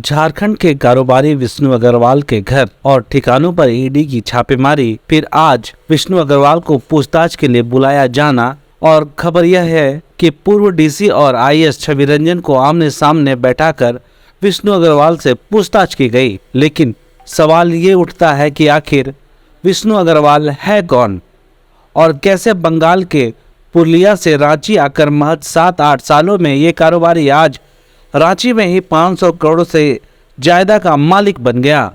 झारखंड के कारोबारी विष्णु अग्रवाल के घर और ठिकानों पर ईडी की छापेमारी। फिर आज विष्णु अग्रवाल को पूछताछ के लिए बुलाया जाना। और खबर यह है कि पूर्व डीसी और आईएएस छवि रंजन को आमने सामने बैठाकर विष्णु अग्रवाल से पूछताछ की गई। लेकिन सवाल ये उठता है कि आखिर विष्णु अग्रवाल है कौन और कैसे बंगाल के पुरलिया से रांची आकर महज 7-8 सालों में ये कारोबारी आज रांची में ही 500 करोड़ से ज्यादा का मालिक बन गया।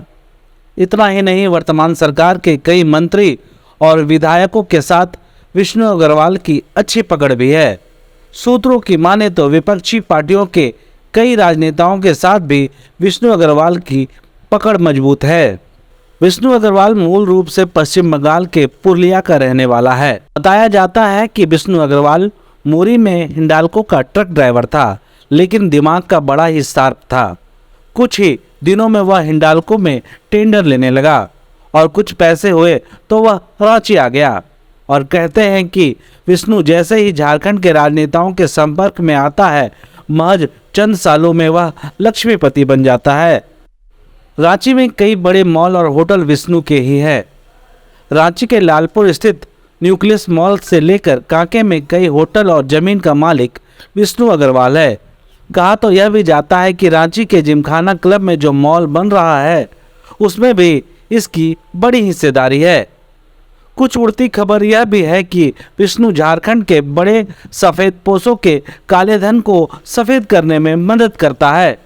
इतना ही नहीं, वर्तमान सरकार के कई मंत्री और विधायकों के साथ विष्णु अग्रवाल की अच्छी पकड़ भी है। सूत्रों की माने तो विपक्षी पार्टियों के कई राजनेताओं के साथ भी विष्णु अग्रवाल की पकड़ मजबूत है। विष्णु अग्रवाल मूल रूप से पश्चिम बंगाल के पुरलिया का रहने वाला है। बताया जाता है कि विष्णु अग्रवाल मुरी में हिंडाल्को का ट्रक ड्राइवर था, लेकिन दिमाग का बड़ा ही शार्प था। कुछ ही दिनों में वह हिंडाल्को में टेंडर लेने लगा और कुछ पैसे हुए तो वह रांची आ गया। और कहते हैं कि विष्णु जैसे ही झारखंड के राजनेताओं के संपर्क में आता है, महज चंद सालों में वह लक्ष्मीपति बन जाता है। रांची में कई बड़े मॉल और होटल विष्णु के ही है। रांची के लालपुर स्थित न्यूक्लियस मॉल से लेकर कांके में कई होटल और जमीन का मालिक विष्णु अग्रवाल है। कहा तो यह भी जाता है कि रांची के जिमखाना क्लब में जो मॉल बन रहा है उसमें भी इसकी बड़ी हिस्सेदारी है। कुछ उड़ती खबर यह भी है कि विष्णु झारखंड के बड़े सफेद पोशों के काले धन को सफेद करने में मदद करता है।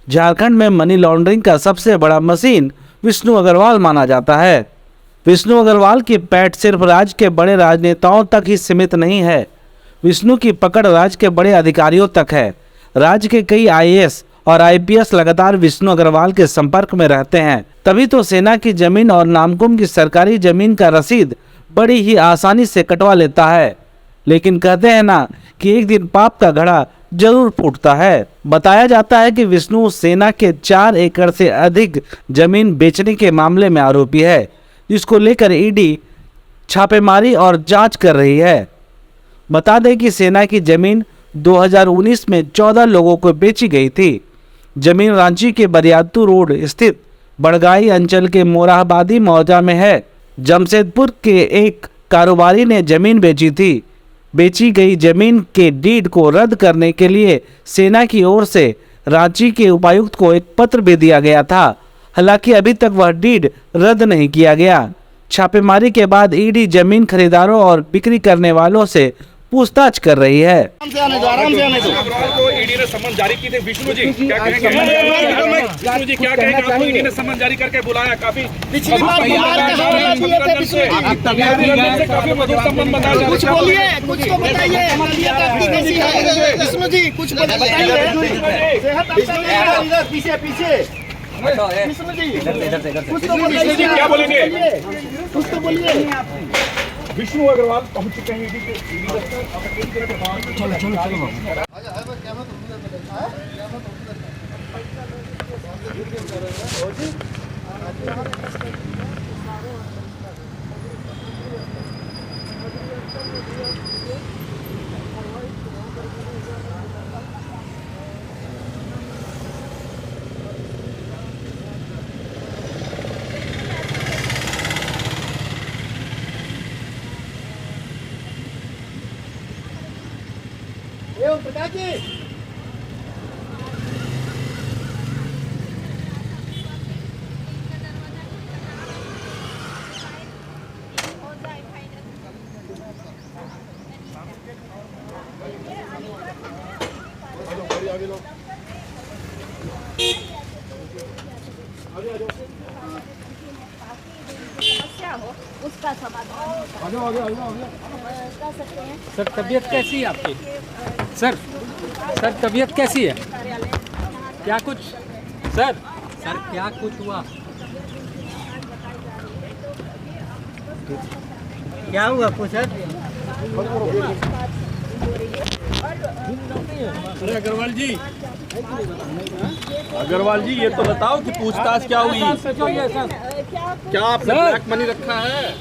झारखंड में मनी लॉन्ड्रिंग का सबसे बड़ा मशीन विष्णु अग्रवाल माना जाता है। विष्णु अग्रवाल की पैठ सिर्फ राज्य के बड़े राजनेताओं तक ही सीमित नहीं है। विष्णु की पकड़ राज्य के बड़े अधिकारियों तक है। राज्य के कई आईएएस और आईपीएस लगातार विष्णु अग्रवाल के संपर्क में रहते हैं। तभी तो सेना की जमीन और नामकुम की सरकारी जमीन का रसीद बड़ी ही आसानी से कटवा लेता है। लेकिन कहते हैं ना कि एक दिन पाप का घड़ा जरूर फूटता है। बताया जाता है कि विष्णु सेना के 4 एकड़ से अधिक जमीन बेचने के मामले में आरोपी है, जिसको लेकर ईडी छापेमारी और जांच कर रही है। बता दें कि सेना की जमीन 2019 में 14 लोगों को बेची गई थी। जमीन रांची के बरियातू रोड स्थित बड़गाई अंचल के मोराबादी मौजा में है। जमशेदपुर के एक कारोबारी ने जमीन बेची थी। बेची गई जमीन के डीड को रद्द करने के लिए सेना की ओर से रांची के उपायुक्त को एक पत्र भी दिया गया था। हालांकि अभी तक वह डीड रद्द नहीं किया गया। छापेमारी के बाद ईडी जमीन खरीदारों और बिक्री करने वालों से पूछताछ कर रही है। ईडी ने समन जारी की थी। विष्णु जी क्या कहेंगे? विष्णु जी क्या कहेंगे? आपको ईडी ने समन जारी करके बुलाया। काफी पिछली बार काफी मधुर संबंध बताया। कुछ बोलिए, कुछ तो बताइए। विष्णु जी कुछ बताइए। पीछे पीछे विष्णु जी कुछ तो बोलिए। क्या बोलेंगे? कुछ तो बोलिए। विष्णु अग्रवाल पहुंच चुके हैं ईडी के चलो चलो चलो प्रकाश जी उसका समाधान कर सकते हैं। सर तबीयत कैसी है आपकी? सर तबीयत कैसी है? क्या कुछ सर क्या कुछ हुआ? क्या हुआ कुछ सर? अरे अग्रवाल जी ये तो बताओ कि पूछताछ क्या हुई? क्या आपने ब्लैक मनी रखा है?